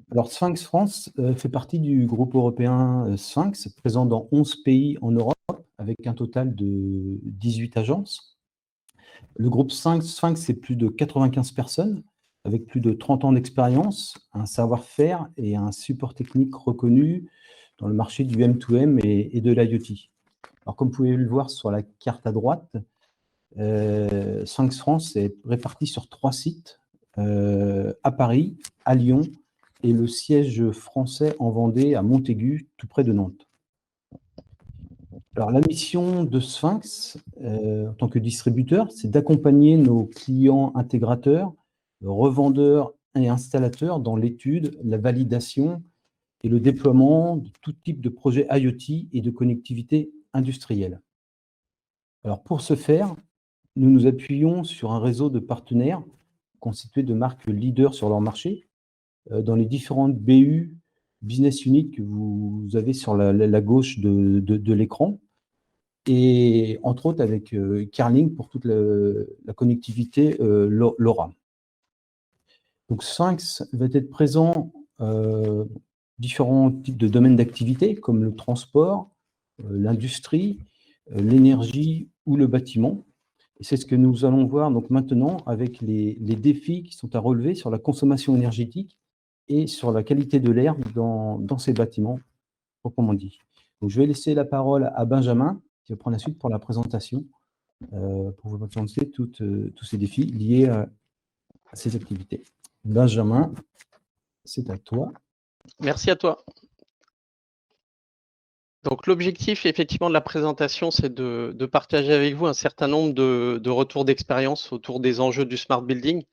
Alors, Sphinx France fait partie du groupe européen Sphinx, présent dans 11 pays en Europe, avec un total de 18 agences. Le groupe Sphinx, c'est plus de 95 personnes, avec plus de 30 ans d'expérience, un savoir-faire et un support technique reconnu dans le marché du M2M et de l'IoT. Alors, comme vous pouvez le voir sur la carte à droite, Sphinx France est réparti sur 3 sites, à Paris, à Lyon, et le siège français en Vendée, à Montaigu, tout près de Nantes. Alors, la mission de Sphinx, en tant que distributeur, c'est d'accompagner nos clients intégrateurs, revendeurs et installateurs dans l'étude, la validation et le déploiement de tout type de projets IoT et de connectivité industrielle. Alors, pour ce faire, nous nous appuyons sur un réseau de partenaires constitué de marques leaders sur leur marché, dans les différentes BU, business units que vous avez sur la gauche de l'écran, et entre autres avec Carling pour toute la connectivité LoRa. Donc Sphinx va être présent différents types de domaines d'activité comme le transport, l'industrie, l'énergie ou le bâtiment. Et c'est ce que nous allons voir donc maintenant avec les défis qui sont à relever sur la consommation énergétique et sur la qualité de l'air dans ces bâtiments, proprement dit. Donc, je vais laisser la parole à Benjamin, qui va prendre la suite pour la présentation, pour vous présenter tous ces défis liés à ces activités. Benjamin, c'est à toi. Merci à toi. Donc, l'objectif, effectivement, de la présentation, c'est de partager avec vous un certain nombre de retours d'expérience autour des enjeux du smart building.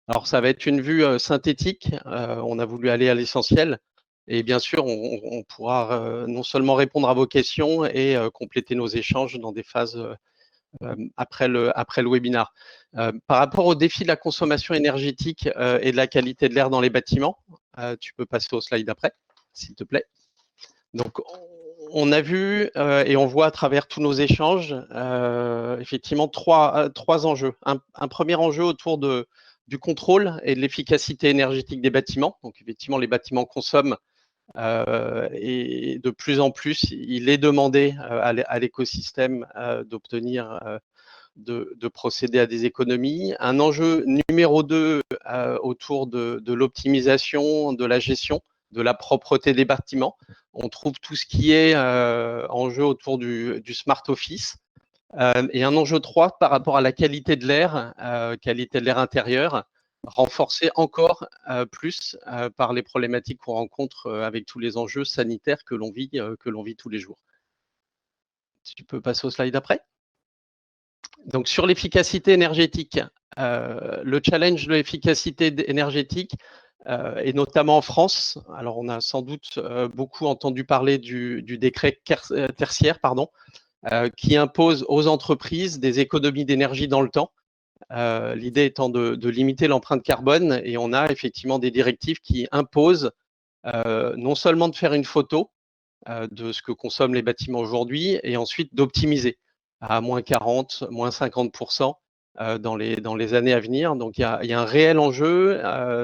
Alors, ça va être une vue synthétique. On a voulu aller à l'essentiel. Et bien sûr, on pourra non seulement répondre à vos questions et compléter nos échanges dans des phases après le webinar. Par rapport au défi de la consommation énergétique et de la qualité de l'air dans les bâtiments, tu peux passer au slide d'après, s'il te plaît. Donc, on a vu et on voit à travers tous nos échanges, effectivement, trois enjeux. Un premier enjeu autour du contrôle et de l'efficacité énergétique des bâtiments. Donc, effectivement, les bâtiments consomment et de plus en plus, il est demandé à l'écosystème d'obtenir, de procéder à des économies. Un enjeu numéro 2 autour de l'optimisation, de la gestion, de la propreté des bâtiments. On trouve tout ce qui est en jeu autour du smart office. Et un enjeu 3 par rapport à la qualité de l'air intérieur, renforcé encore plus par les problématiques qu'on rencontre avec tous les enjeux sanitaires que l'on vit tous les jours. Si tu peux passer au slide après. Donc, sur l'efficacité énergétique, le challenge de l'efficacité énergétique, et notamment en France. Alors, on a sans doute beaucoup entendu parler du décret tertiaire, qui impose aux entreprises des économies d'énergie dans le temps. L'idée étant de limiter l'empreinte carbone, et on a effectivement des directives qui imposent non seulement de faire une photo de ce que consomment les bâtiments aujourd'hui, et ensuite d'optimiser à moins 40, moins 50% dans les années à venir. Donc, il y a un réel enjeu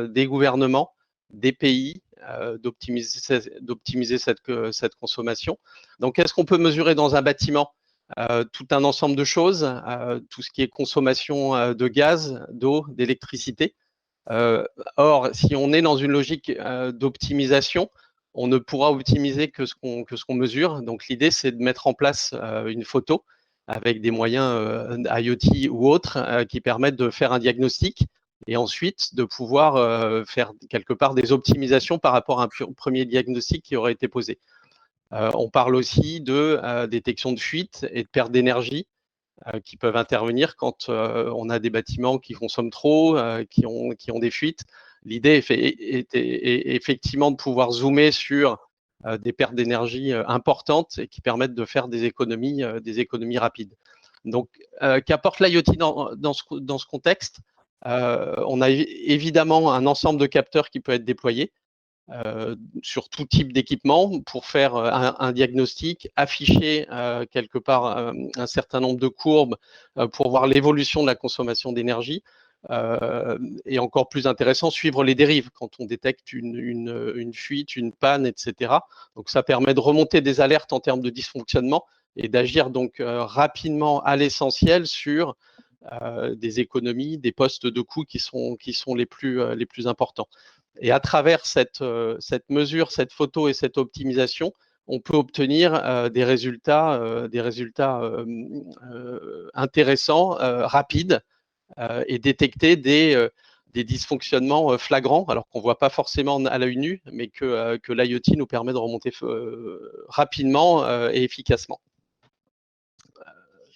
des gouvernements, des pays, d'optimiser cette consommation. Donc, qu'est-ce qu'on peut mesurer dans un bâtiment? Tout un ensemble de choses, tout ce qui est consommation de gaz, d'eau, d'électricité. Or, si on est dans une logique d'optimisation, on ne pourra optimiser que ce qu'on mesure. Donc, l'idée, c'est de mettre en place une photo avec des moyens IoT ou autres qui permettent de faire un diagnostic et ensuite de pouvoir faire quelque part des optimisations par rapport à un premier diagnostic qui aurait été posé. On parle aussi de détection de fuite et de perte d'énergie qui peuvent intervenir quand on a des bâtiments qui consomment trop, qui ont des fuites. L'idée est effectivement de pouvoir zoomer sur des pertes d'énergie importantes et qui permettent de faire des économies rapides. Donc, qu'apporte l'IoT dans ce contexte? On a évidemment un ensemble de capteurs qui peut être déployé sur tout type d'équipement pour faire un diagnostic, afficher quelque part un certain nombre de courbes pour voir l'évolution de la consommation d'énergie. Et encore plus intéressant, suivre les dérives quand on détecte une fuite, une panne, etc. Donc ça permet de remonter des alertes en termes de dysfonctionnement et d'agir donc rapidement à l'essentiel sur des économies, des postes de coûts qui sont les plus importants. Et à travers cette mesure, cette photo et cette optimisation, on peut obtenir des résultats intéressants, rapides, et détecter des dysfonctionnements flagrants, alors qu'on ne voit pas forcément à l'œil nu, mais que l'IoT nous permet de remonter rapidement et efficacement.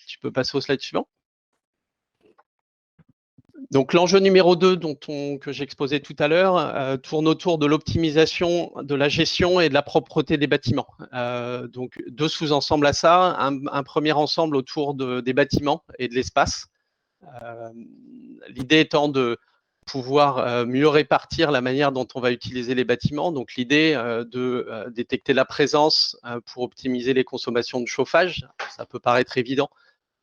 Tu peux passer au slide suivant. Donc l'enjeu numéro 2 que j'exposais tout à l'heure tourne autour de l'optimisation de la gestion et de la propreté des bâtiments. Donc 2 sous-ensembles à ça. Un premier ensemble autour des bâtiments et de l'espace. L'idée étant de pouvoir mieux répartir la manière dont on va utiliser les bâtiments. Donc l'idée de détecter la présence pour optimiser les consommations de chauffage. Ça peut paraître évident,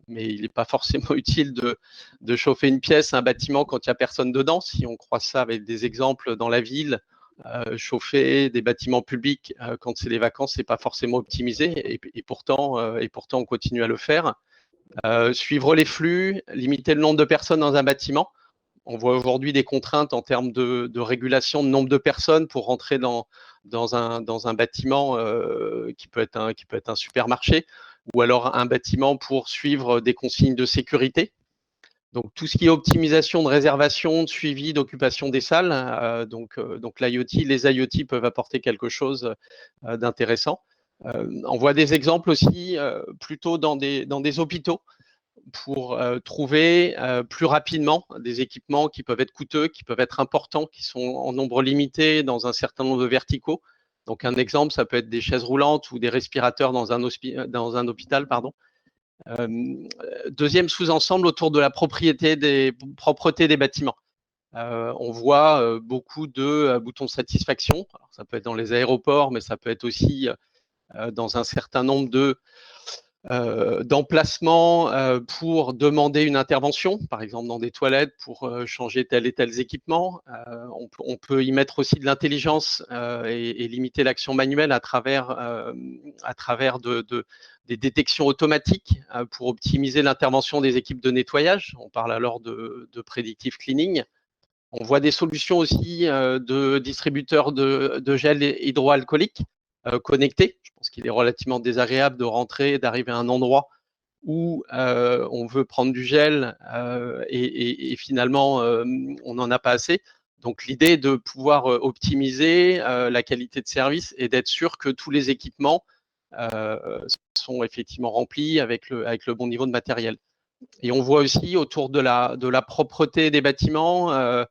mais il n'est pas forcément utile de chauffer une pièce, un bâtiment quand il n'y a personne dedans. Si on croise ça avec des exemples dans la ville, chauffer des bâtiments publics quand c'est les vacances, c'est pas forcément optimisé, et pourtant on continue à le faire. Suivre les flux, limiter le nombre de personnes dans un bâtiment. On voit aujourd'hui des contraintes en termes de régulation de nombre de personnes pour rentrer dans un bâtiment qui peut être un supermarché, ou alors un bâtiment pour suivre des consignes de sécurité. Donc tout ce qui est optimisation de réservation, de suivi, d'occupation des salles, donc les IoT peuvent apporter quelque chose d'intéressant. On voit des exemples aussi plutôt dans des hôpitaux, pour trouver plus rapidement des équipements qui peuvent être coûteux, qui peuvent être importants, qui sont en nombre limité dans un certain nombre de verticaux. Donc un exemple, ça peut être des chaises roulantes ou des respirateurs dans un hôpital. Deuxième sous-ensemble autour de la propreté des bâtiments. On voit beaucoup de boutons de satisfaction. Alors, ça peut être dans les aéroports, mais ça peut être aussi dans un certain nombre d'emplacements pour demander une intervention, par exemple dans des toilettes pour changer tel et tel équipement. On peut y mettre aussi de l'intelligence et limiter l'action manuelle à travers des détections automatiques pour optimiser l'intervention des équipes de nettoyage. On parle alors de predictive cleaning. On voit des solutions aussi de distributeurs de gel hydroalcoolique connectés. Je pense qu'il est relativement désagréable de rentrer, d'arriver à un endroit où on veut prendre du gel et finalement on n'en a pas assez. Donc l'idée est de pouvoir optimiser la qualité de service et d'être sûr que tous les équipements sont effectivement remplis avec le bon niveau de matériel. Et on voit aussi autour de la propreté des bâtiments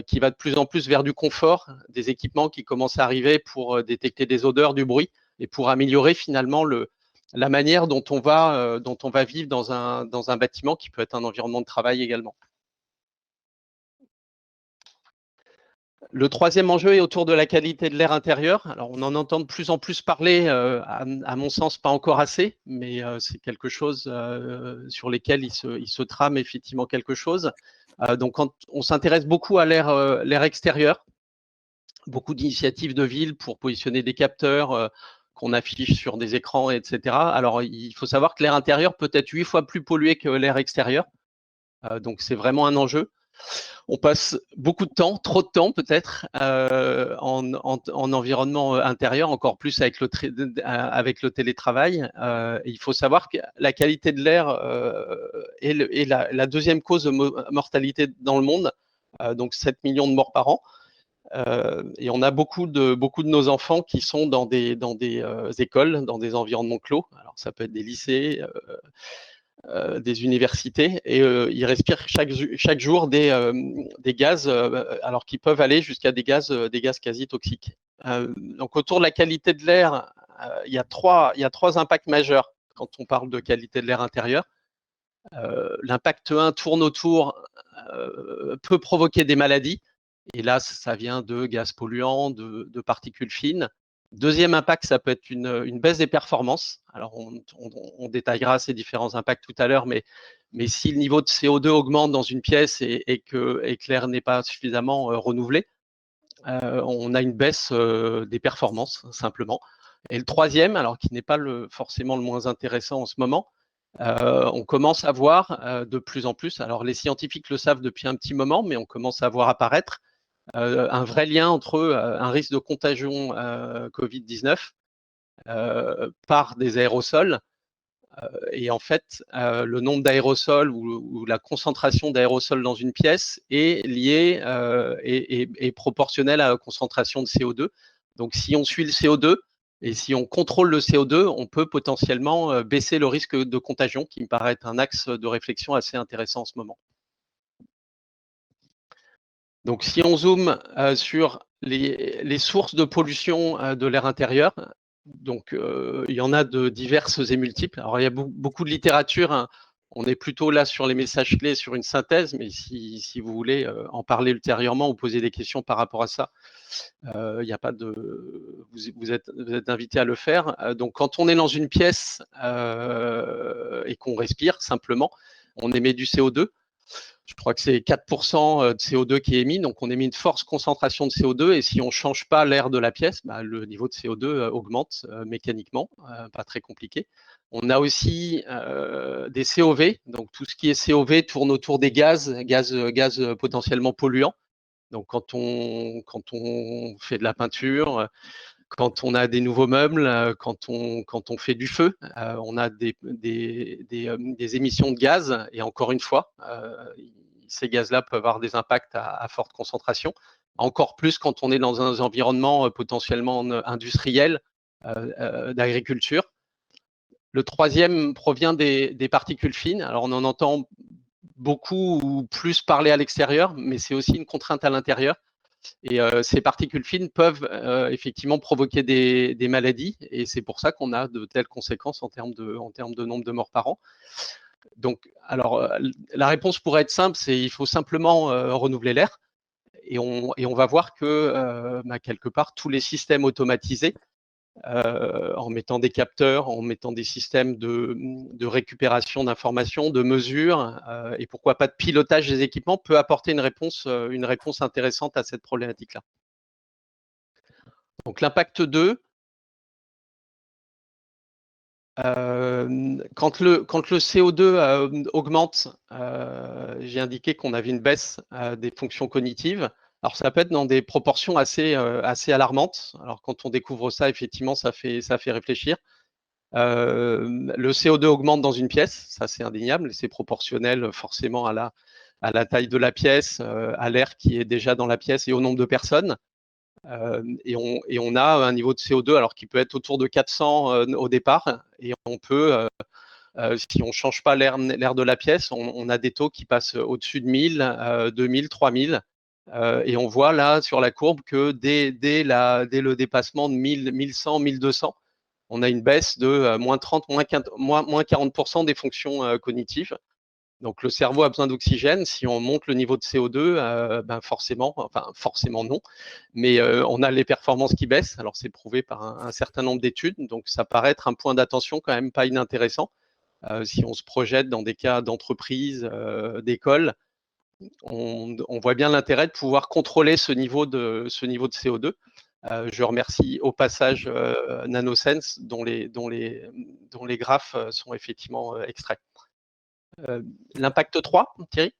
qui va de plus en plus vers du confort, des équipements qui commencent à arriver pour détecter des odeurs, du bruit, et pour améliorer finalement la manière dont on va vivre dans un bâtiment qui peut être un environnement de travail également. Le troisième enjeu est autour de la qualité de l'air intérieur. Alors, on en entend de plus en plus parler, à mon sens, pas encore assez, mais c'est quelque chose sur lesquels il se trame effectivement quelque chose. Donc, quand on s'intéresse beaucoup à l'air extérieur, beaucoup d'initiatives de ville pour positionner des capteurs qu'on affiche sur des écrans, etc. Alors, il faut savoir que l'air intérieur peut être 8 fois plus pollué que l'air extérieur. Donc, c'est vraiment un enjeu. On passe beaucoup de temps, trop de temps peut-être, en environnement intérieur, encore plus avec le télétravail. Il faut savoir que la qualité de l'air est la deuxième cause de mortalité dans le monde, donc 7 millions de morts par an. Et on a beaucoup de nos enfants qui sont dans des écoles, dans des environnements clos. Alors ça peut être des lycées, des universités, et ils respirent chaque jour des gaz, alors qu'ils peuvent aller jusqu'à des gaz quasi toxiques. Donc autour de la qualité de l'air, il y a trois impacts majeurs quand on parle de qualité de l'air intérieur. L'impact 1 tourne autour, peut provoquer des maladies, et là ça vient de gaz polluants, de particules fines. Deuxième impact, ça peut être une baisse des performances. Alors, on détaillera ces différents impacts tout à l'heure, mais si le niveau de CO2 augmente dans une pièce et que l'air n'est pas suffisamment renouvelé, on a une baisse des performances, simplement. Et le troisième, alors qui n'est pas forcément le moins intéressant en ce moment, on commence à voir de plus en plus, alors les scientifiques le savent depuis un petit moment, mais on commence à voir apparaître un vrai lien entre un risque de contagion Covid-19 par des aérosols. Et en fait, le nombre d'aérosols ou la concentration d'aérosols dans une pièce est liée et proportionnelle à la concentration de CO2. Donc, si on suit le CO2 et si on contrôle le CO2, on peut potentiellement baisser le risque de contagion, qui me paraît être un axe de réflexion assez intéressant en ce moment. Donc, si on zoome sur les sources de pollution de l'air intérieur, donc il y en a de diverses et multiples. Alors, il y a beaucoup de littérature. Hein. On est plutôt là sur les messages clés, sur une synthèse, mais si vous voulez en parler ultérieurement ou poser des questions par rapport à ça, il n'y a pas de. Vous êtes invité à le faire. Donc, quand on est dans une pièce et qu'on respire simplement, on émet du CO2. Je crois que c'est 4% de CO2 qui est émis, donc on émet une forte concentration de CO2 et si on ne change pas l'air de la pièce, bah, le niveau de CO2 augmente mécaniquement, pas très compliqué. On a aussi des COV, donc tout ce qui est COV tourne autour des gaz potentiellement polluants. Donc quand on fait de la peinture, quand on a des nouveaux meubles, quand on fait du feu, on a des émissions de gaz. Et encore une fois, ces gaz-là peuvent avoir des impacts à forte concentration. Encore plus quand on est dans un environnement potentiellement industriel, d'agriculture. Le troisième provient des particules fines. Alors on en entend beaucoup ou plus parler à l'extérieur, mais c'est aussi une contrainte à l'intérieur. Et ces particules fines peuvent effectivement provoquer des maladies et c'est pour ça qu'on a de telles conséquences en termes de nombre de morts par an. Donc, alors, la réponse pourrait être simple, c'est il faut simplement renouveler l'air et on va voir que quelque part tous les systèmes automatisés, en mettant des capteurs, en mettant des systèmes de récupération d'informations, de mesures et pourquoi pas de pilotage des équipements peut apporter une réponse intéressante à cette problématique-là. Donc l'impact 2, quand le CO2 augmente, j'ai indiqué qu'on avait une baisse des fonctions cognitives. Alors ça peut être dans des proportions assez alarmantes. Alors quand on découvre ça, effectivement, ça fait réfléchir. Le CO2 augmente dans une pièce, ça c'est indéniable, c'est proportionnel forcément à la taille de la pièce, à l'air qui est déjà dans la pièce et au nombre de personnes. Et on a un niveau de CO2 alors qui peut être autour de 400 au départ et on peut, si on ne change pas l'air de la pièce, on a des taux qui passent au-dessus de 1000, 2000, 3000 et on voit là sur la courbe que dès le dépassement de 1000, 1100, 1200, on a une baisse de moins 30, moins 40% des fonctions cognitives. Donc le cerveau a besoin d'oxygène. Si on monte le niveau de CO2, forcément non, mais on a les performances qui baissent. Alors c'est prouvé par un certain nombre d'études, donc ça paraît être un point d'attention quand même pas inintéressant. Si on se projette dans des cas d'entreprise, d'école, on voit bien l'intérêt de pouvoir contrôler ce niveau de CO2. Je remercie au passage NanoSense dont les graphes sont effectivement extraits. L'impact 3, Thierry.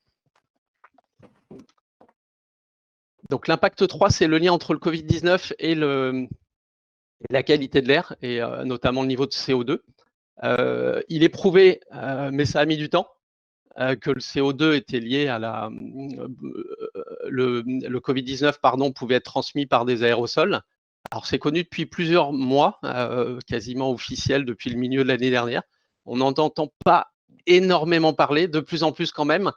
Donc l'impact 3, c'est le lien entre le Covid-19 et la qualité de l'air, et notamment le niveau de CO2. Il est prouvé, mais ça a mis du temps, que le CO2 était lié à le Covid-19 pouvait être transmis par des aérosols. Alors c'est connu depuis plusieurs mois, quasiment officiel depuis le milieu de l'année dernière. On n'en entend pas énormément parler, de plus en plus quand même.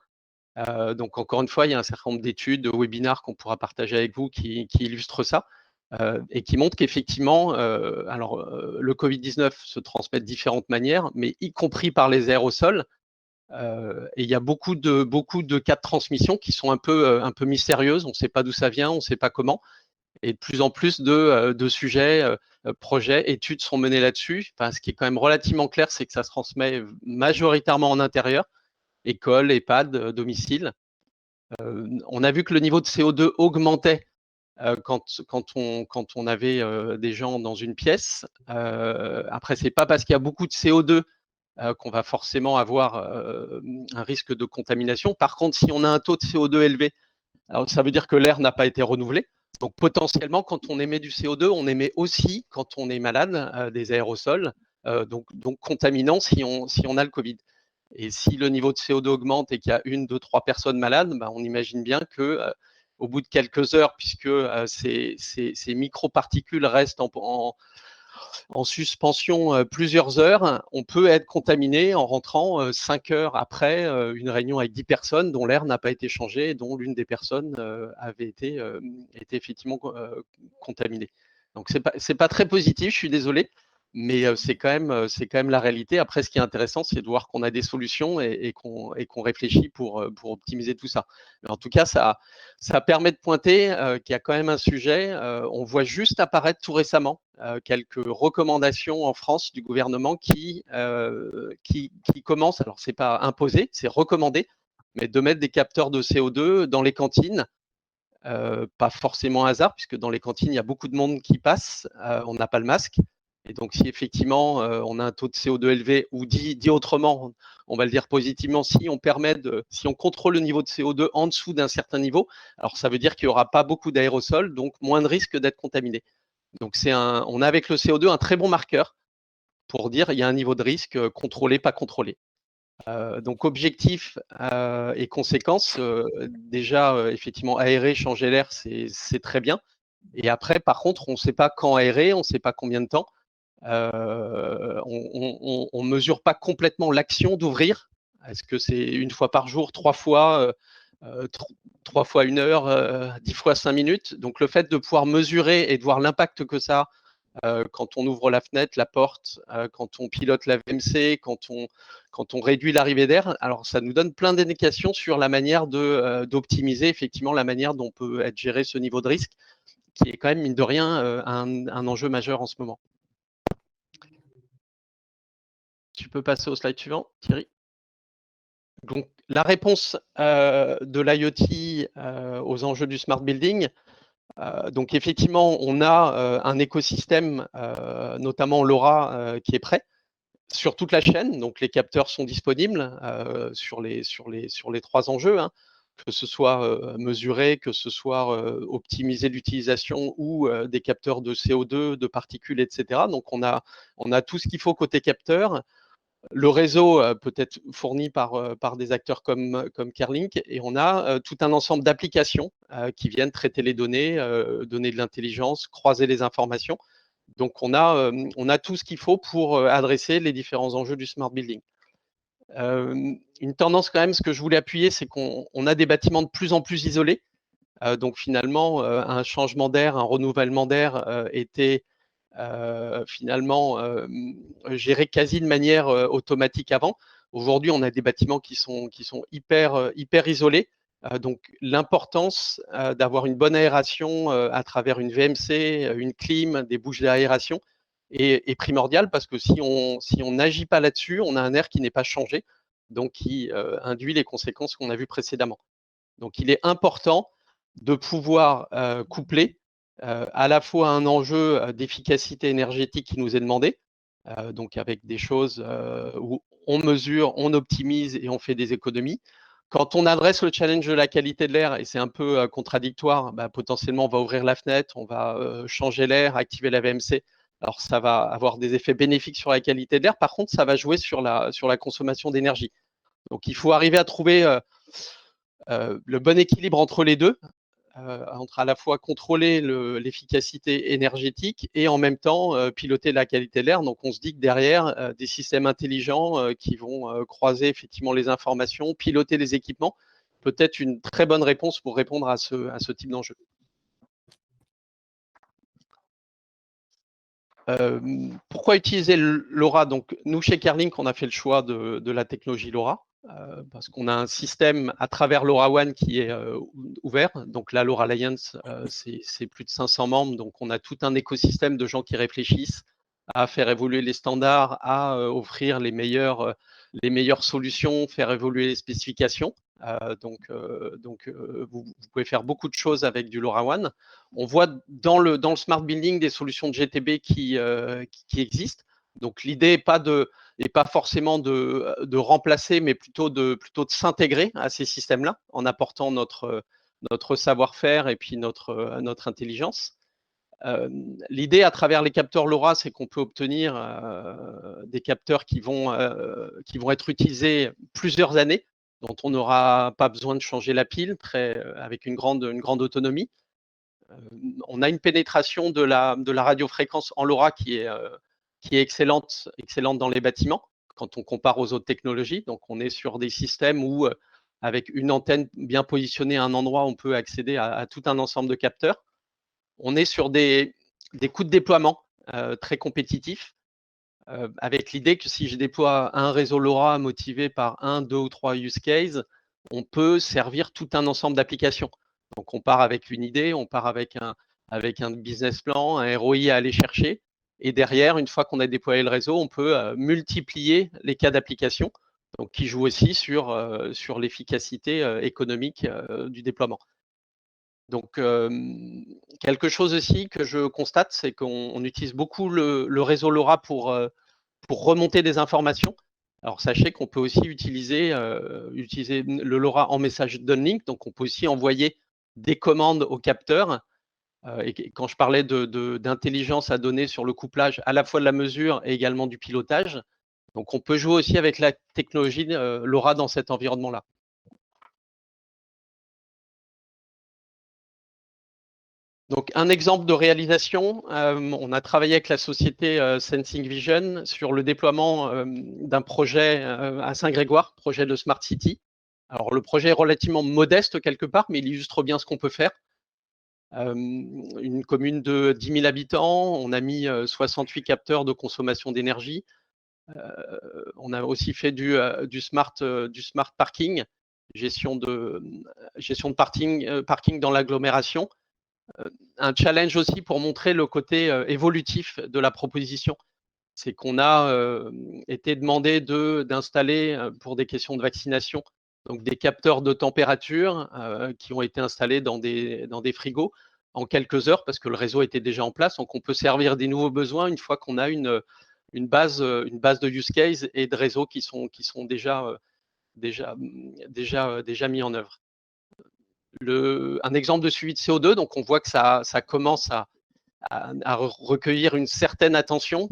Donc encore une fois, il y a un certain nombre d'études, de webinars qu'on pourra partager avec vous qui illustrent ça et qui montrent qu'effectivement, le Covid-19 se transmet de différentes manières, mais y compris par les aérosols. Et il y a beaucoup de cas de transmission qui sont un peu mystérieuses. On ne sait pas d'où ça vient, on ne sait pas comment. Et de plus en plus de sujets, projets, études sont menés là-dessus. Enfin, ce qui est quand même relativement clair, c'est que ça se transmet majoritairement en intérieur, école, EHPAD, domicile. On a vu que le niveau de CO2 augmentait quand on avait des gens dans une pièce. Après, c'est pas parce qu'il y a beaucoup de CO2 qu'on va forcément avoir un risque de contamination. Par contre, si on a un taux de CO2 élevé, alors ça veut dire que l'air n'a pas été renouvelé. Donc potentiellement, quand on émet du CO2, on émet aussi, quand on est malade, des aérosols, donc contaminants si on a le Covid. Et si le niveau de CO2 augmente et qu'il y a 1, 2, 3 personnes malades, bah, on imagine bien que au bout de quelques heures, puisque ces microparticules restent en suspension plusieurs heures, on peut être contaminé en rentrant 5 heures après une réunion avec 10 personnes dont l'air n'a pas été changé et dont l'une des personnes avait été effectivement contaminée. Donc c'est pas très positif, je suis désolé, mais c'est quand même la réalité. Après, ce qui est intéressant, c'est de voir qu'on a des solutions et qu'on réfléchit pour optimiser tout ça. Mais en tout cas, ça permet de pointer qu'il y a quand même un sujet. On voit juste apparaître tout récemment quelques recommandations en France du gouvernement qui commencent, alors c'est pas imposé, c'est recommandé, mais de mettre des capteurs de CO2 dans les cantines. Pas forcément hasard, puisque dans les cantines, il y a beaucoup de monde qui passe, on n'a pas le masque. Et donc, si effectivement on a un taux de CO2 élevé, ou dit autrement, on va le dire positivement, si on contrôle le niveau de CO2 en dessous d'un certain niveau, alors ça veut dire qu'il n'y aura pas beaucoup d'aérosols, donc moins de risque d'être contaminé. Donc, on a avec le CO2 un très bon marqueur pour dire il y a un niveau de risque contrôlé, pas contrôlé. Donc objectif et conséquences, déjà effectivement aérer, changer l'air, c'est très bien. Et après, par contre, on ne sait pas quand aérer, on ne sait pas combien de temps. On mesure pas complètement l'action d'ouvrir. Est-ce que c'est une fois par jour, 3 fois, 3 fois 1 heure, 10 fois 5 minutes? Donc le fait de pouvoir mesurer et de voir l'impact que ça a quand on ouvre la fenêtre, la porte, quand on pilote la VMC, quand on réduit l'arrivée d'air, alors ça nous donne plein d'indications sur la manière d'optimiser effectivement la manière dont peut être géré ce niveau de risque, qui est quand même, mine de rien, un enjeu majeur en ce moment. Tu peux passer au slide suivant, Thierry. Donc, la réponse de l'IoT aux enjeux du smart building. Donc, effectivement, on a un écosystème, notamment LoRa, qui est prêt sur toute la chaîne. Donc, les capteurs sont disponibles sur les 3 enjeux, hein, que ce soit mesurer, que ce soit optimiser l'utilisation ou des capteurs de CO2, de particules, etc. Donc, on a tout ce qu'il faut côté capteur. Le réseau peut être fourni par des acteurs comme Kerlink, et on a tout un ensemble d'applications qui viennent traiter les données, donner de l'intelligence, croiser les informations. Donc on a tout ce qu'il faut pour adresser les différents enjeux du smart building. Une tendance quand même, ce que je voulais appuyer, c'est qu'on a des bâtiments de plus en plus isolés. Donc finalement, un changement d'air, un renouvellement d'air était finalement géré quasi de manière automatique avant. Aujourd'hui, on a des bâtiments qui sont hyper isolés. Donc l'importance d'avoir une bonne aération à travers une VMC, une clim, des bouches d'aération est primordiale, parce que si on n'agit pas là-dessus, on a un air qui n'est pas changé, donc qui induit les conséquences qu'on a vues précédemment. Donc il est important de pouvoir coupler à la fois un enjeu d'efficacité énergétique qui nous est demandé, donc avec des choses où on mesure, on optimise et on fait des économies. Quand on adresse le challenge de la qualité de l'air, et c'est un peu contradictoire, bah, potentiellement on va ouvrir la fenêtre, on va changer l'air, activer la VMC. Alors ça va avoir des effets bénéfiques sur la qualité de l'air. Par contre, ça va jouer sur la consommation d'énergie. Donc il faut arriver à trouver le bon équilibre entre les deux, entre à la fois contrôler l'efficacité énergétique et en même temps piloter la qualité de l'air. Donc on se dit que derrière, des systèmes intelligents qui vont croiser effectivement les informations, piloter les équipements, peut être une très bonne réponse pour répondre à ce type d'enjeu. Pourquoi utiliser LoRa? Donc nous, chez Kerlink, on a fait le choix de la technologie LoRa. parce qu'on a un système à travers LoRaWAN qui est ouvert. Donc la LoRa Alliance, c'est plus de 500 membres. Donc on a tout un écosystème de gens qui réfléchissent à faire évoluer les standards, à offrir les meilleures solutions, faire évoluer les spécifications. Vous pouvez faire beaucoup de choses avec du LoRaWAN. On voit dans le smart building des solutions de GTB qui existent. Donc l'idée n'est pas forcément de remplacer, mais plutôt de s'intégrer à ces systèmes-là en apportant notre savoir-faire et puis notre intelligence. L'idée à travers les capteurs LoRa, c'est qu'on peut obtenir des capteurs qui vont être utilisés plusieurs années, dont on n'aura pas besoin de changer la pile, avec une grande autonomie. On a une pénétration de la radiofréquence en LoRa qui est excellente dans les bâtiments quand on compare aux autres technologies. Donc, on est sur des systèmes où, avec une antenne bien positionnée à un endroit, on peut accéder à tout un ensemble de capteurs. On est sur des coûts de déploiement très compétitifs, avec l'idée que si je déploie un réseau LoRa motivé par 1, 2 ou 3 use cases, on peut servir tout un ensemble d'applications. Donc, on part avec une idée, on part avec un business plan, un ROI à aller chercher. Et derrière, une fois qu'on a déployé le réseau, on peut multiplier les cas d'application, donc qui jouent aussi sur l'efficacité économique du déploiement. Donc, quelque chose aussi que je constate, c'est qu'on utilise beaucoup le réseau LoRa pour remonter des informations. Alors, sachez qu'on peut aussi utiliser le LoRa en message downlink. Donc, on peut aussi envoyer des commandes au capteur. Et quand je parlais d'intelligence à donner sur le couplage, à la fois de la mesure et également du pilotage. Donc, on peut jouer aussi avec la technologie LoRa dans cet environnement-là. Donc, un exemple de réalisation, on a travaillé avec la société Sensing Vision sur le déploiement d'un projet à Saint-Grégoire, projet de Smart City. Alors, le projet est relativement modeste quelque part, mais il illustre bien ce qu'on peut faire. Une commune de 10 000 habitants, on a mis 68 capteurs de consommation d'énergie. On a aussi fait du smart parking, gestion de parking dans l'agglomération. Un challenge aussi pour montrer le côté évolutif de la proposition. C'est qu'on a été demandé d'installer pour des questions de vaccination, donc des capteurs de température qui ont été installés dans des frigos en quelques heures parce que le réseau était déjà en place. Donc on peut servir des nouveaux besoins une fois qu'on a une base de use case et de réseaux qui sont déjà mis en œuvre. Un exemple de suivi de CO2, donc on voit que ça commence à recueillir une certaine attention,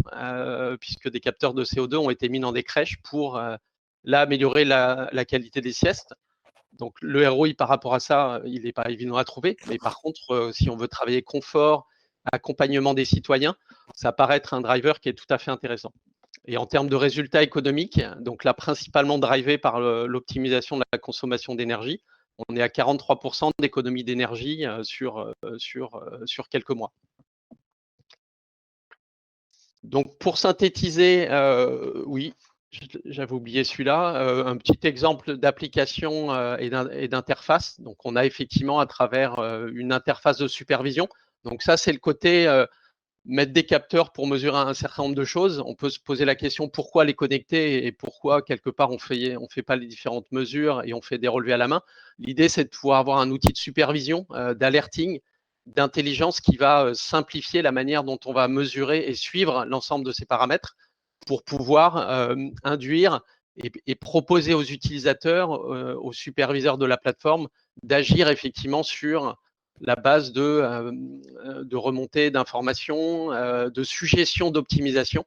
puisque des capteurs de CO2 ont été mis dans des crèches pour améliorer la qualité des siestes. Donc le ROI par rapport à ça, il n'est pas évident à trouver, mais par contre, si on veut travailler confort, accompagnement des citoyens, ça paraît être un driver qui est tout à fait intéressant. Et en termes de résultats économiques, donc là principalement drivé par l'optimisation de la consommation d'énergie, on est à 43% d'économie d'énergie sur quelques mois. Donc, pour synthétiser, oui, j'avais oublié celui-là, un petit exemple d'application et d'interface. Donc, on a effectivement à travers une interface de supervision. Donc, ça, c'est le côté mettre des capteurs pour mesurer un certain nombre de choses. On peut se poser la question pourquoi les connecter et pourquoi quelque part on fait pas les différentes mesures et on fait des relevés à la main. L'idée, c'est de pouvoir avoir un outil de supervision, d'alerting, d'intelligence qui va simplifier la manière dont on va mesurer et suivre l'ensemble de ces paramètres pour pouvoir induire et proposer aux utilisateurs, aux superviseurs de la plateforme, d'agir effectivement sur la base de remontée d'informations, de suggestions d'optimisation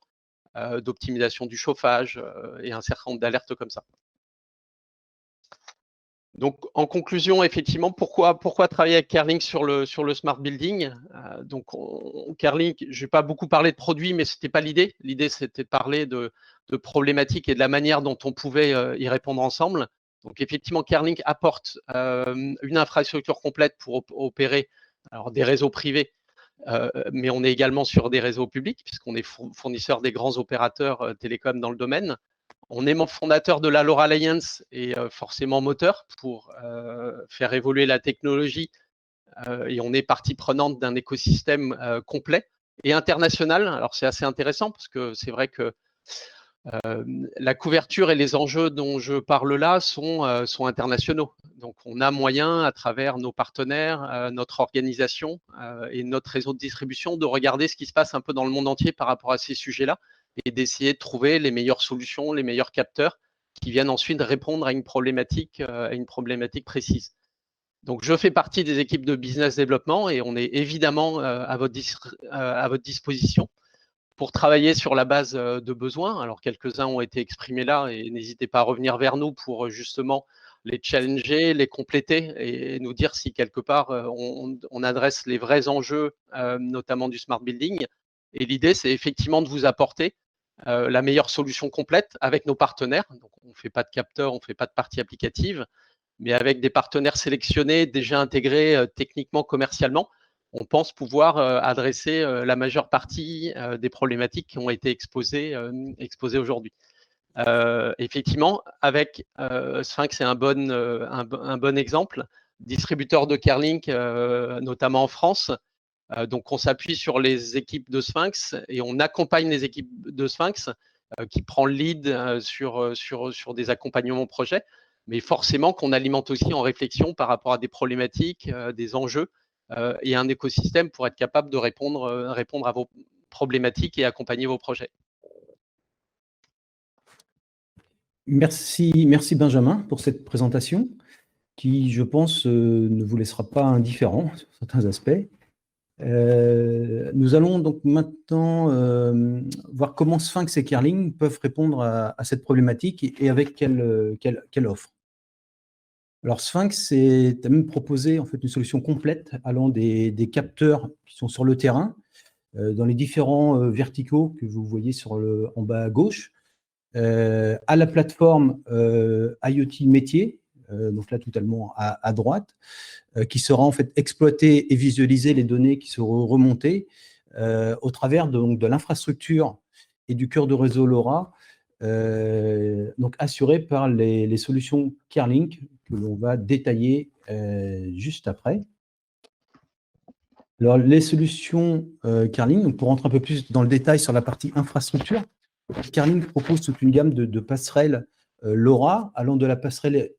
du chauffage et un certain nombre d'alertes comme ça. Donc, en conclusion, effectivement, pourquoi travailler avec Kerlink sur le smart building? Donc, Kerlink, je n'ai pas beaucoup parlé de produits, mais ce n'était pas l'idée. L'idée, c'était de parler de problématiques et de la manière dont on pouvait y répondre ensemble. Donc, effectivement, Kerlink apporte une infrastructure complète pour opérer des réseaux privés, mais on est également sur des réseaux publics, puisqu'on est fournisseur des grands opérateurs télécoms dans le domaine. On est membre fondateur de la LoRa Alliance et forcément moteur pour faire évoluer la technologie et on est partie prenante d'un écosystème complet et international. Alors c'est assez intéressant parce que c'est vrai que la couverture et les enjeux dont je parle là sont internationaux. Donc on a moyen à travers nos partenaires, notre organisation et notre réseau de distribution de regarder ce qui se passe un peu dans le monde entier par rapport à ces sujets-là et d'essayer de trouver les meilleures solutions, les meilleurs capteurs qui viennent ensuite répondre à une problématique précise. Donc, je fais partie des équipes de business développement et on est évidemment à votre disposition pour travailler sur la base de besoins. Alors, quelques-uns ont été exprimés là et n'hésitez pas à revenir vers nous pour justement les challenger, les compléter et nous dire si quelque part on adresse les vrais enjeux, notamment du smart building. Et l'idée, c'est effectivement de vous apporter la meilleure solution complète avec nos partenaires. Donc, on ne fait pas de capteurs, on ne fait pas de partie applicative, mais avec des partenaires sélectionnés, déjà intégrés techniquement, commercialement, on pense pouvoir adresser la majeure partie des problématiques qui ont été exposées aujourd'hui. Effectivement, avec Sphinx, c'est un bon exemple. Distributeur de Kerlink, notamment en France. Donc, on s'appuie sur les équipes de Sphinx et on accompagne les équipes de Sphinx qui prend le lead sur des accompagnements projets. Mais forcément qu'on alimente aussi en réflexion par rapport à des problématiques, des enjeux et un écosystème pour être capable de répondre à vos problématiques et accompagner vos projets. Merci Benjamin pour cette présentation qui, je pense, ne vous laissera pas indifférent sur certains aspects. Nous allons donc maintenant voir comment Sphinx et Kerlink peuvent répondre à cette problématique et avec quelle offre. Alors Sphinx a même proposé en fait une solution complète allant des capteurs qui sont sur le terrain, dans les différents verticaux que vous voyez en bas à gauche, à la plateforme IoT métier, donc là totalement à droite, qui sera en fait exploiter et visualiser les données qui seront remontées au travers de l'infrastructure et du cœur de réseau LoRa, donc assuré par les solutions Kerlink que l'on va détailler juste après. Alors, les solutions Kerlink, donc pour rentrer un peu plus dans le détail sur la partie infrastructure, Kerlink propose toute une gamme de passerelles LoRa, allant de la passerelle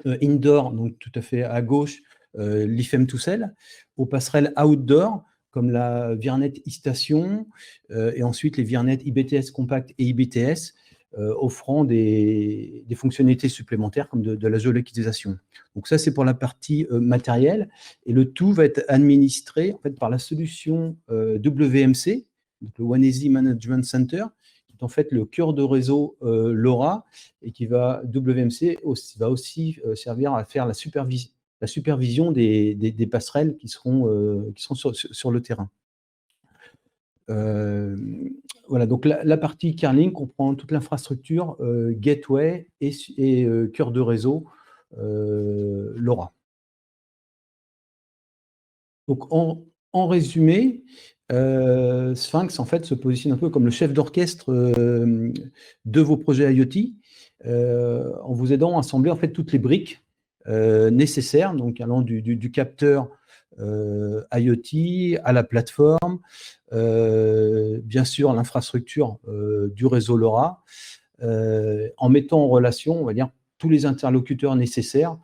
indoor, donc tout à fait à gauche, l'IFM2Cell, aux passerelles outdoor, comme la Virnet e-Station, et ensuite les Virnet IBTS Compact et IBTS, offrant des fonctionnalités supplémentaires comme de la géolocalisation. Donc ça, c'est pour la partie matérielle, et le tout va être administré en fait, par la solution WMC, donc le One Easy Management Center, qui est en fait le cœur de réseau LoRa, et qui WMC va aussi servir à faire la supervision des passerelles qui seront sur le terrain. Voilà, donc la partie Kerlink comprend toute l'infrastructure gateway et cœur de réseau LoRa. Donc en résumé, Sphinx en fait se positionne un peu comme le chef d'orchestre de vos projets IoT, en vous aidant à assembler en fait toutes les briques nécessaires, donc allant du capteur IoT à la plateforme, bien sûr l'infrastructure du réseau LoRa, en mettant en relation, on va dire, tous les interlocuteurs nécessaires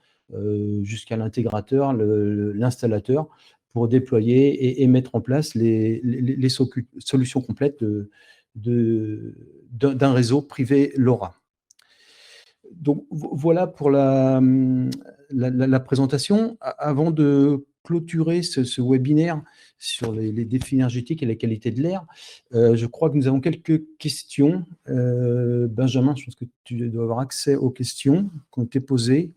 jusqu'à l'intégrateur, l'installateur, pour déployer et mettre en place les solutions complètes d'un réseau privé LoRa. Donc voilà pour la présentation. Avant de clôturer ce webinaire sur les défis énergétiques et la qualité de l'air, je crois que nous avons quelques questions. Benjamin, je pense que tu dois avoir accès aux questions qui ont été posées.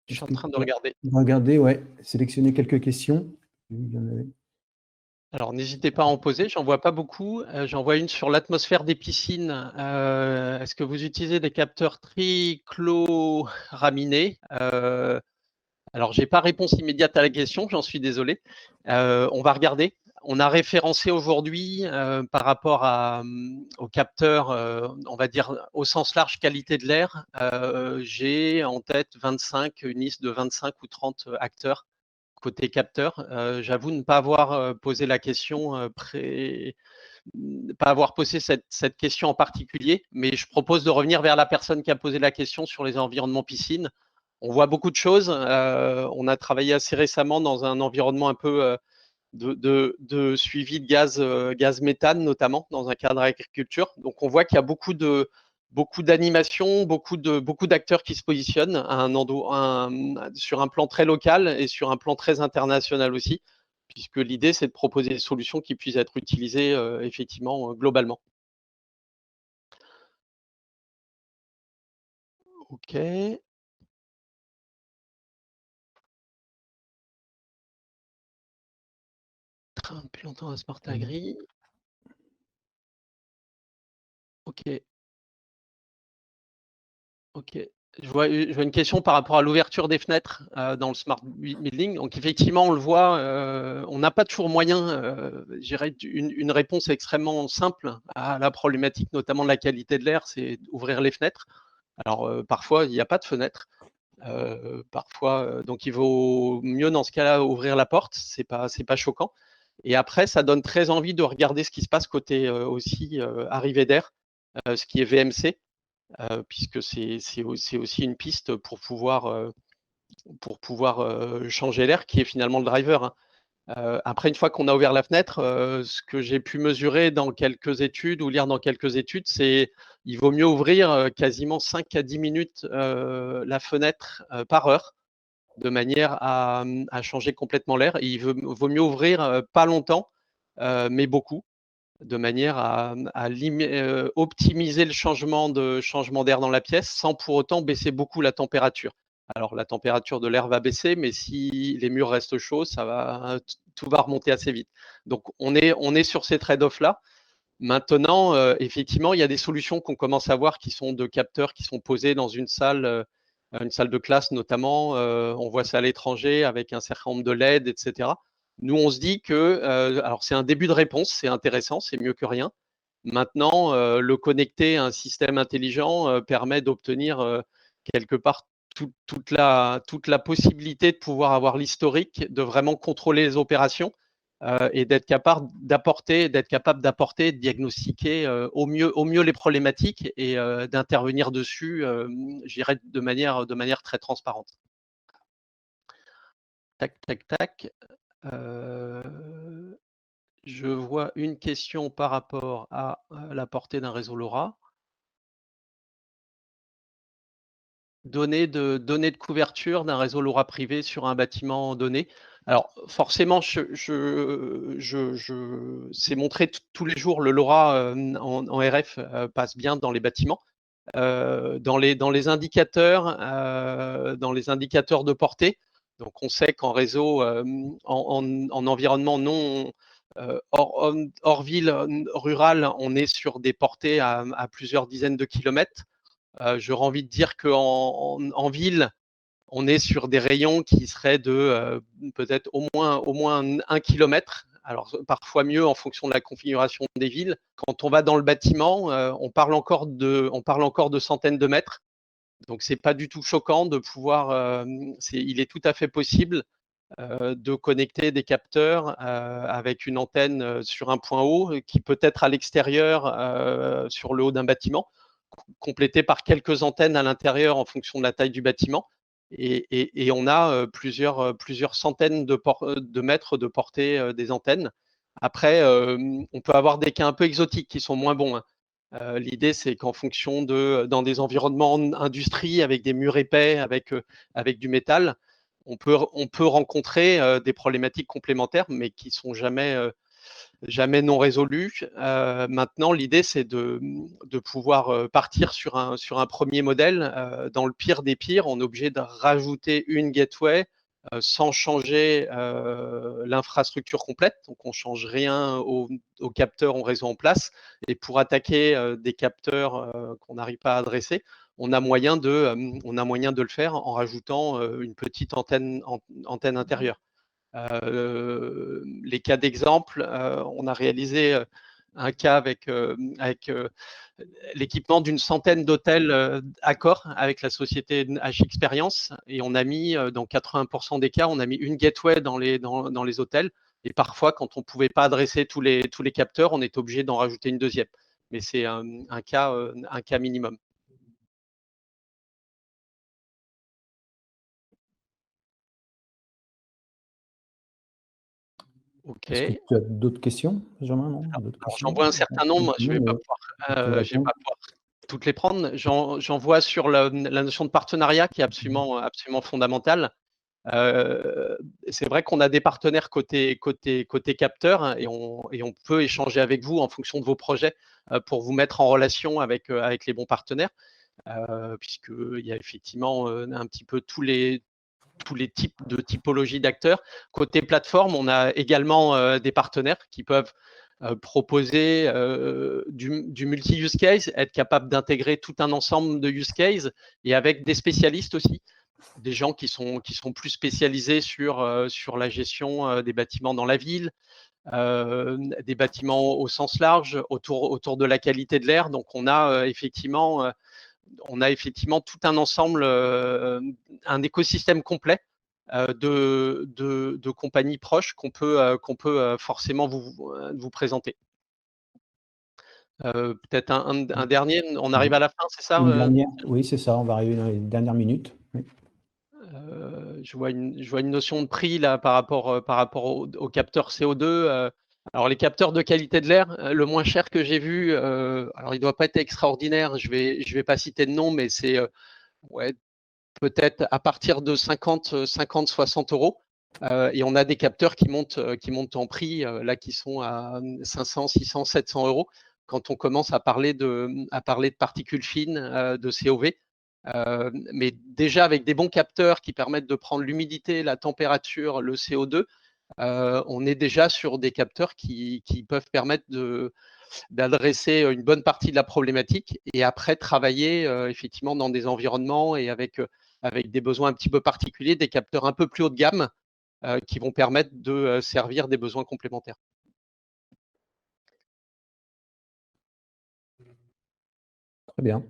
Je suis en train de regarder. Regardez, ouais, sélectionner quelques questions. Alors, n'hésitez pas à en poser, j'en vois pas beaucoup. J'en vois une sur l'atmosphère des piscines. Est-ce que vous utilisez des capteurs trichloraminés? Alors, j'ai pas réponse immédiate à la question, j'en suis désolé. On va regarder. on a référencé aujourd'hui par rapport aux capteurs, on va dire au sens large qualité de l'air, j'ai en tête une liste de 25 ou 30 acteurs côté capteur. J'avoue ne pas avoir posé la question pas avoir posé cette question en particulier, mais je propose de revenir vers la personne qui a posé la question sur les environnements piscine. On voit beaucoup de choses. On a travaillé assez récemment dans un environnement un peu de suivi de gaz méthane, notamment dans un cadre agriculture. Donc on voit qu'il y a beaucoup d'animations, beaucoup d'acteurs qui se positionnent sur un plan très local et sur un plan très international aussi, puisque l'idée c'est de proposer des solutions qui puissent être utilisées effectivement globalement. Ok. Depuis longtemps à Smart Agri. Ok. Ok. Je vois une question par rapport à l'ouverture des fenêtres dans le smart building. Donc effectivement, on le voit, on n'a pas toujours moyen, j'irais une réponse extrêmement simple à la problématique, notamment de la qualité de l'air, c'est d'ouvrir les fenêtres. Alors parfois, il n'y a pas de fenêtre. Parfois, donc il vaut mieux dans ce cas-là ouvrir la porte, c'est pas choquant. Et après, ça donne très envie de regarder ce qui se passe côté aussi arrivée d'air, ce qui est VMC. Puisque c'est aussi une piste pour pouvoir changer l'air, qui est finalement le driver. Hein. Après, une fois qu'on a ouvert la fenêtre, ce que j'ai pu mesurer dans quelques études ou lire dans quelques études, c'est il vaut mieux ouvrir quasiment 5 à 10 minutes la fenêtre par heure, de manière à changer complètement l'air. Il vaut mieux ouvrir pas longtemps, mais beaucoup, de manière à optimiser le changement d'air dans la pièce sans pour autant baisser beaucoup la température. Alors la température de l'air va baisser, mais si les murs restent chauds, tout va remonter assez vite. Donc on est sur ces trade-offs là. Maintenant, effectivement, il y a des solutions qu'on commence à voir qui sont de capteurs qui sont posés dans une salle de classe notamment. On voit ça à l'étranger avec un certain nombre de LED, etc. Nous, on se dit que, alors c'est un début de réponse, c'est intéressant, c'est mieux que rien. Maintenant, le connecter à un système intelligent permet d'obtenir quelque part toute la possibilité de pouvoir avoir l'historique, de vraiment contrôler les opérations et d'être capable d'apporter, de diagnostiquer au mieux les problématiques et d'intervenir dessus, je dirais, de manière très transparente. Tac, tac, tac. Je vois une question par rapport à la portée d'un réseau LoRa. Données de couverture d'un réseau LoRa privé sur un bâtiment donné. Alors forcément, c'est montré tous les jours, le LoRa en RF passe bien dans les bâtiments. Dans les indicateurs de portée. Donc on sait qu'en réseau, en environnement non hors ville rurale, on est sur des portées à plusieurs dizaines de kilomètres. J'aurais envie de dire qu'en ville, on est sur des rayons qui seraient de peut-être au moins 1 kilomètre. Alors parfois mieux en fonction de la configuration des villes. Quand on va dans le bâtiment, on parle encore de centaines de mètres. Donc c'est pas du tout choquant de pouvoir. Il est tout à fait possible de connecter des capteurs avec une antenne sur un point haut qui peut être à l'extérieur sur le haut d'un bâtiment, complété par quelques antennes à l'intérieur en fonction de la taille du bâtiment. Et on a plusieurs centaines de mètres de portée des antennes. Après, on peut avoir des cas un peu exotiques qui sont moins bons. Hein. L'idée, c'est qu'en fonction dans des environnements industrie avec des murs épais, avec du métal, on peut rencontrer des problématiques complémentaires, mais qui sont jamais non résolues. Maintenant, l'idée, c'est de pouvoir partir sur un premier modèle. Dans le pire des pires, on est obligé de rajouter une gateway sans changer l'infrastructure complète. Donc, on ne change rien aux capteurs, au réseau en place. Et pour attaquer des capteurs qu'on n'arrive pas à adresser, on a moyen de le faire en rajoutant une petite antenne intérieure. Les cas d'exemple, on a réalisé un cas avec l'équipement d'une centaine d'hôtels Accor avec la société H Experience, et on a mis, dans 80% des cas, on a mis une gateway dans les hôtels, et parfois, quand on ne pouvait pas adresser tous les capteurs, on est obligé d'en rajouter une deuxième. Mais c'est un cas minimum. Ok. Est-ce que tu as d'autres questions, Benjamin? Non, j'en vois un certain nombre, je ne vais pas pouvoir toutes les prendre. J'en vois sur la notion de partenariat qui est absolument fondamentale. C'est vrai qu'on a des partenaires côté capteur, et on peut échanger avec vous en fonction de vos projets pour vous mettre en relation avec les bons partenaires, puisqu'il y a effectivement un petit peu tous les types de typologies d'acteurs. Côté plateforme, on a également des partenaires qui peuvent proposer du multi-use case, être capable d'intégrer tout un ensemble de use cases, et avec des spécialistes aussi, des gens qui sont plus spécialisés sur la gestion des bâtiments dans la ville, des bâtiments au sens large, autour de la qualité de l'air. Donc on a effectivement tout un ensemble, un écosystème complet de compagnies proches qu'on peut forcément vous présenter. Peut-être un dernier, on arrive à la fin, c'est ça? Une dernière, oui, c'est ça, on va arriver dans les dernières minutes. Oui. Je vois une notion de prix là par rapport aux capteurs CO2. Alors les capteurs de qualité de l'air, le moins cher que j'ai vu, alors il doit pas être extraordinaire, je vais pas citer de nom, mais c'est ouais, peut-être à partir de 50-60 euros. Et on a des capteurs qui montent en prix, là, qui sont à 500, 600, 700 euros, quand on commence à parler de particules fines, de COV. Mais déjà, avec des bons capteurs qui permettent de prendre l'humidité, la température, le CO2, on est déjà sur des capteurs qui peuvent permettre d'adresser une bonne partie de la problématique, et après travailler effectivement dans des environnements et avec des besoins un petit peu particuliers, des capteurs un peu plus haut de gamme qui vont permettre de servir des besoins complémentaires. Très bien.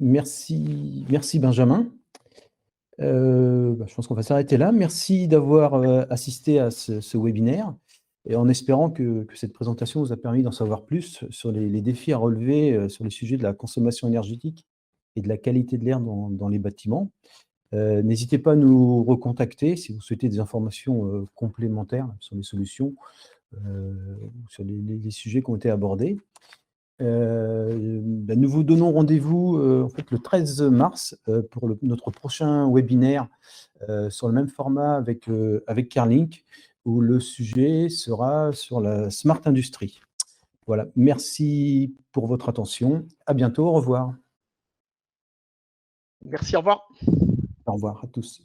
Merci Benjamin. Je pense qu'on va s'arrêter là. Merci d'avoir assisté à ce webinaire, et en espérant que cette présentation vous a permis d'en savoir plus sur les défis à relever sur les sujets de la consommation énergétique et de la qualité de l'air dans les bâtiments. N'hésitez pas à nous recontacter si vous souhaitez des informations complémentaires sur les solutions, sur les sujets qui ont été abordés. Nous vous donnons rendez-vous en fait, le 13 mars pour notre prochain webinaire sur le même format avec Carlink, où le sujet sera sur la Smart Industry. Voilà, merci pour votre attention. À bientôt, au revoir. Merci, au revoir. Au revoir à tous.